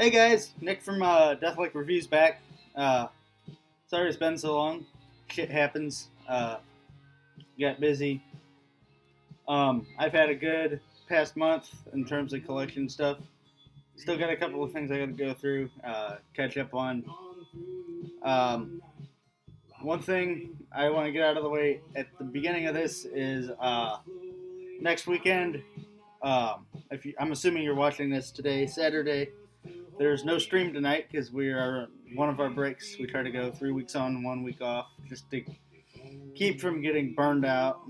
Hey guys, Nick from Deathlick Reviews back. Sorry it's been so long. Shit happens. Got busy. I've had a good past month in terms of collection stuff. Still got a couple of things I got to go through, catch up on. Um, One thing I want to get out of the way at the beginning of this is next weekend. I'm assuming you're watching this today, Saturday. There's no stream tonight because we are one of our breaks. We try to go 3 weeks on, 1 week off, just to keep from getting burned out.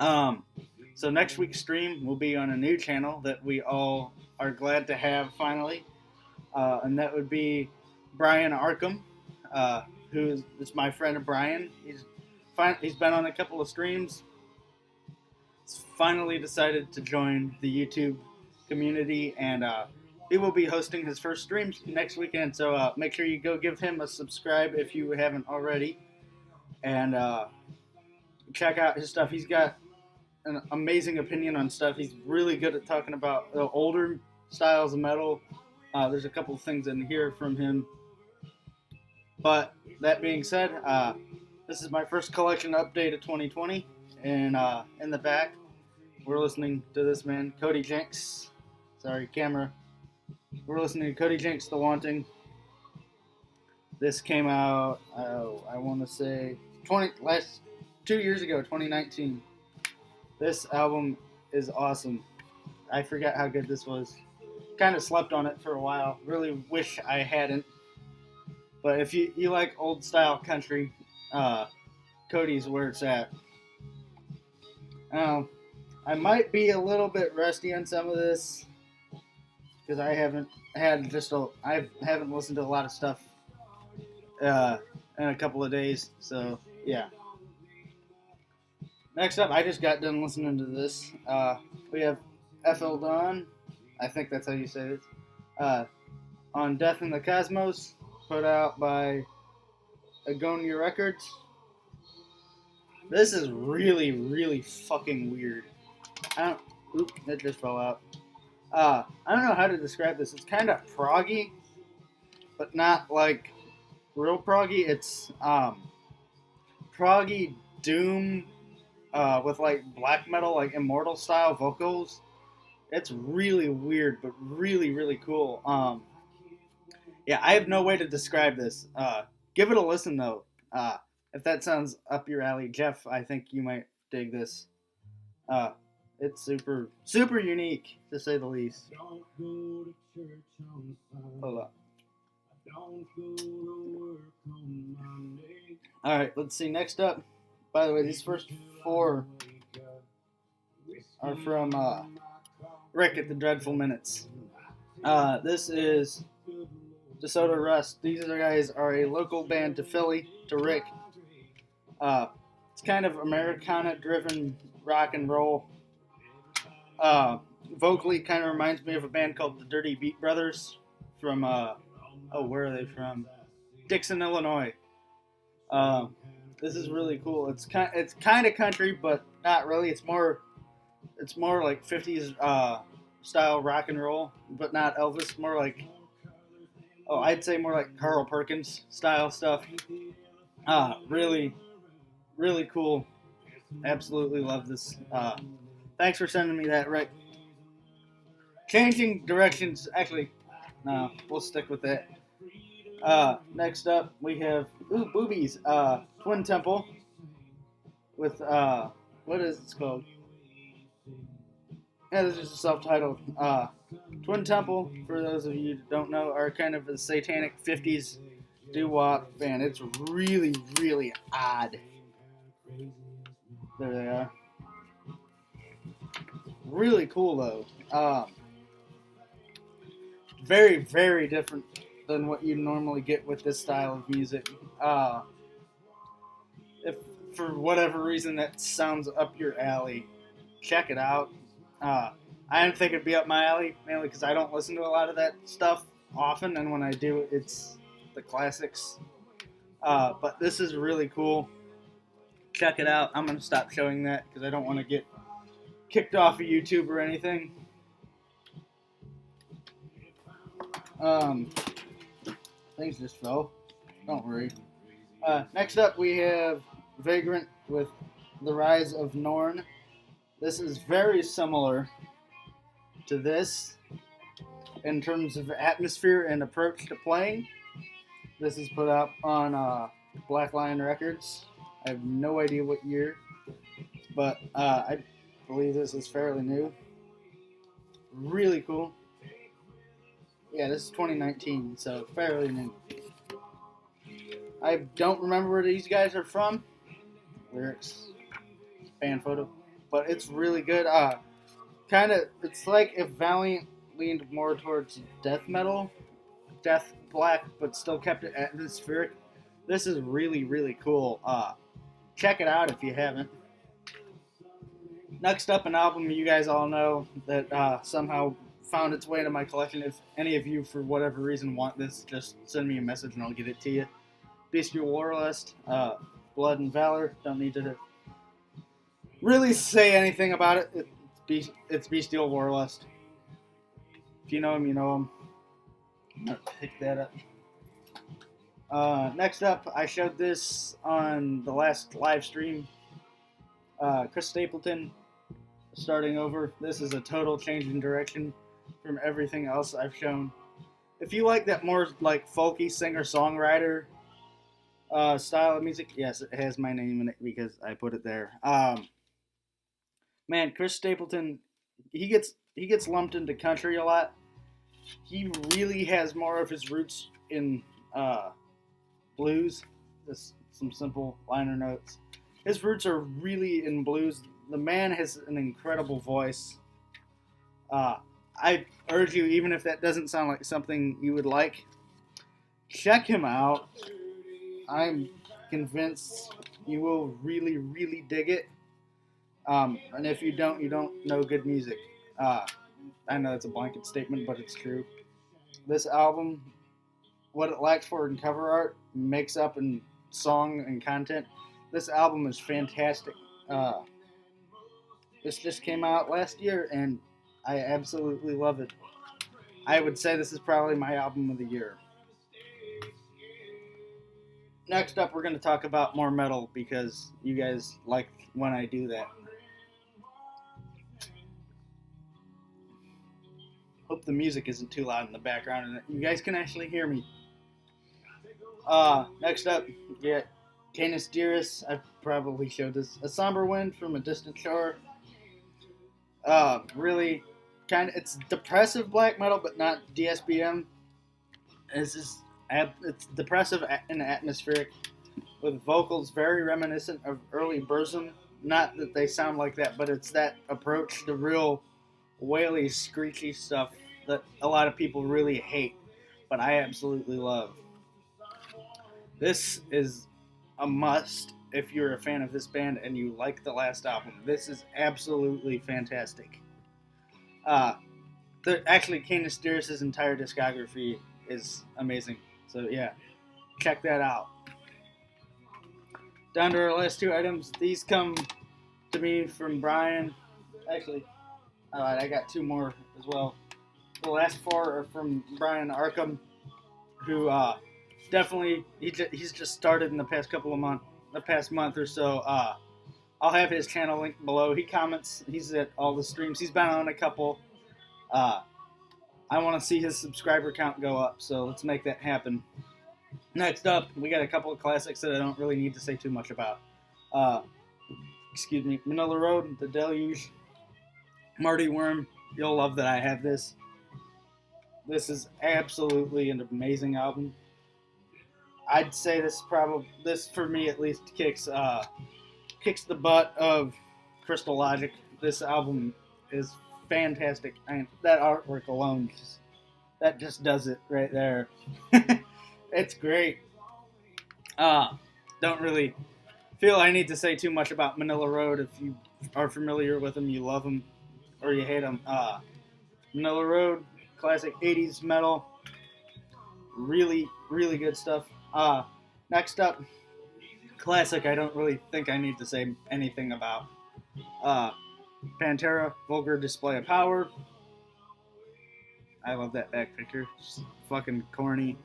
So next week's stream will be on a new channel that we all are glad to have finally, and that would be Brian Arkham, who is my friend Brian. He's been on a couple of streams. He's finally decided to join the YouTube community, and he will be hosting his first streams next weekend, so make sure you go give him a subscribe if you haven't already, and check out his stuff. He's got an amazing opinion on stuff. He's really good at talking about the older styles of metal. There's a couple of things in here from him. But that being said, this is my first collection update of 2020, and in the back, we're listening to this man, Cody Jenks. Sorry, camera. We're listening to Cody Jenks, The Wanting. This came out, I want to say, 2 years ago, 2019. This album is awesome. I forgot how good this was. Kind of slept on it for a while. Really wish I hadn't. But if you like old style country, Cody's where it's at. I might be a little bit rusty on some of this, because I haven't listened to a lot of stuff in a couple of days, so yeah. Next up, I just got done listening to this. We have Etheldon, I think that's how you say it, on Death in the Cosmos, put out by Agonia Records. This is really, really fucking weird. That just fell out. I don't know how to describe this. It's kind of proggy, but not like real proggy. It's proggy doom with like black metal, like Immortal style vocals. It's really weird, but really, really cool. Yeah, I have no way to describe this. Give it a listen though. If that sounds up your alley, Jeff, I think you might dig this. It's super, super unique, to say the least. Hold up. Alright, let's see. Next up, by the way, these first four are from Rick at the Dreadful Minutes. This is Desoto Rust. These guys are a local band to Philly, to Rick. It's kind of Americana-driven rock and roll. Vocally kind of reminds me of a band called the Dirty Beat Brothers from, where are they from? Dixon, Illinois. This is really cool. It's kind of country, but not really. It's more like 50s style rock and roll, but not Elvis. More like, I'd say more like Carl Perkins style stuff. Really, really cool. Absolutely love this. Thanks for sending me that, Rick. Changing directions. Actually, no, we'll stick with that. Next up, we have Boobies, Twin Temple, with, what is it called? Yeah, this is just self-titled. Twin Temple, for those of you who don't know, are kind of a satanic 50s doo-wop band. It's really, really odd. There they are. Really cool, though. Very, very different than what you normally get with this style of music. If for whatever reason that sounds up your alley, check it out. I didn't think it'd be up my alley, mainly because I don't listen to a lot of that stuff often, and when I do, it's the classics. But this is really cool. Check it out. I'm going to stop showing that because I don't want to get kicked off of YouTube or anything. Um, things just fell. Don't worry. Next up, we have Vagrant with The Rise of Norn. This is very similar to this in terms of atmosphere and approach to playing. This is put out on Black Lion Records. I have no idea what year, but I believe this is fairly new. Really cool. Yeah, this is 2019, so fairly new. I don't remember where these guys are from. Lyrics, band photo, but it's really good. It's like if Valiant leaned more towards death metal, death black, but still kept it atmospheric. This is really, really cool. Check it out if you haven't. Next up, an album you guys all know that somehow found its way into my collection. If any of you, for whatever reason, want this, just send me a message and I'll get it to you. Bestial Warlust, Blood and Valor. Don't need to really say anything about it. It's Bestial Warlust. If you know him, you know him. I'll pick that up. Next up, I showed this on the last live stream. Chris Stapleton, Starting Over. This is a total change in direction from everything else I've shown. If you like that more like folky singer-songwriter style of music, yes, it has my name in it because I put it there. Man, Chris Stapleton, he gets lumped into country a lot. He really has more of his roots in blues. Just some simple liner notes. His roots are really in blues. The man has an incredible voice. I urge you, even if that doesn't sound like something you would like, check him out. I'm convinced you will really, really dig it. And if you don't know good music. I know it's a blanket statement, but it's true. This album, what it lacks for in cover art, makes up in song and content. This album is fantastic. This just came out last year, and I absolutely love it. I would say this is probably my album of the year. Next up, we're going to talk about more metal because you guys like when I do that. Hope the music isn't too loud in the background and that you guys can actually hear me. Next up, yeah, Canis Dearest. I've probably showed this. A Somber Wind from a Distant Shore. Really, it's depressive black metal, but not DSBM. It's depressive and atmospheric, with vocals very reminiscent of early Burzum. Not that they sound like that, but it's that approach to real waily, screechy stuff that a lot of people really hate, but I absolutely love. This is a must if you're a fan of this band and you like the last album. This is absolutely fantastic. Actually, Canis Dearest's entire discography is amazing. So yeah, check that out. Down to our last two items. These come to me from Brian. Actually, I got two more as well. The last four are from Brian Arkham, who definitely he's just started in the past month or so. I'll have his channel linked below. He comments. He's at all the streams. He's been on a couple. I want to see his subscriber count go up, so let's make that happen. Next up, we got a couple of classics that I don't really need to say too much about. Manila Road, The Deluge, Marty Worm. You'll love that I have this. This is absolutely an amazing album. I'd say this for me at least kicks the butt of Crystal Logic. This album is fantastic. That artwork alone just does it right there. It's great. Don't really feel I need to say too much about Manila Road. If you are familiar with them, you love them, or you hate them. Manila Road, classic 80s metal. Really, really good stuff. Next up, classic I don't really think I need to say anything about. Pantera, Vulgar Display of Power. I love that back picture. It's fucking corny.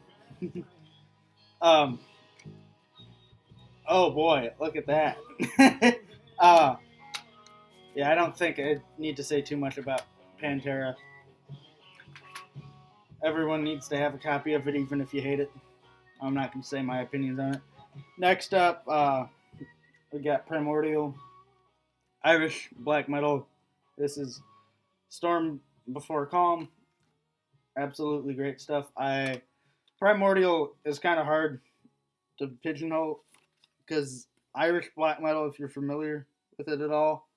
um. Oh boy, look at that. uh. Yeah, I don't think I need to say too much about Pantera. Everyone needs to have a copy of it, even if you hate it. I'm not going to say my opinions on it. Next up, we got Primordial, Irish black metal. This is Storm Before Calm. Absolutely great stuff. Primordial is kind of hard to pigeonhole because Irish black metal, if you're familiar with it at all,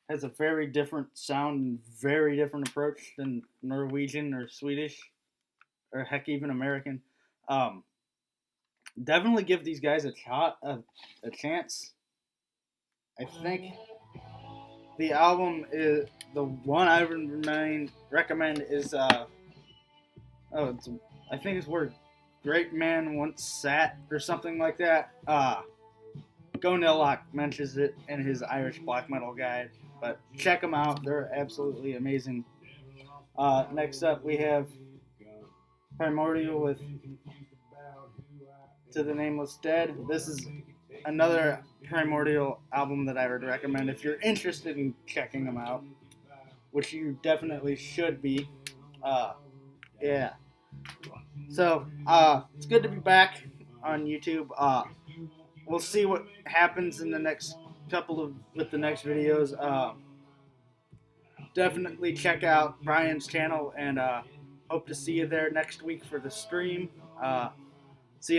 has a very different sound and very different approach than Norwegian or Swedish or heck even American. Um, Definitely give these guys a chance. I think the album is the one I would recommend is I think it's where Great Man Once Sat or something like that. Go Nillock mentions it in his Irish black metal guide, but check them out. They're absolutely amazing. Next up, we have Primordial with To the Nameless Dead. This is another Primordial album that I would recommend if you're interested in checking them out, which you definitely should be. Yeah. So, it's good to be back on YouTube. We'll see what happens in the next with the next videos. Definitely check out Brian's channel and hope to see you there next week for the stream. See you.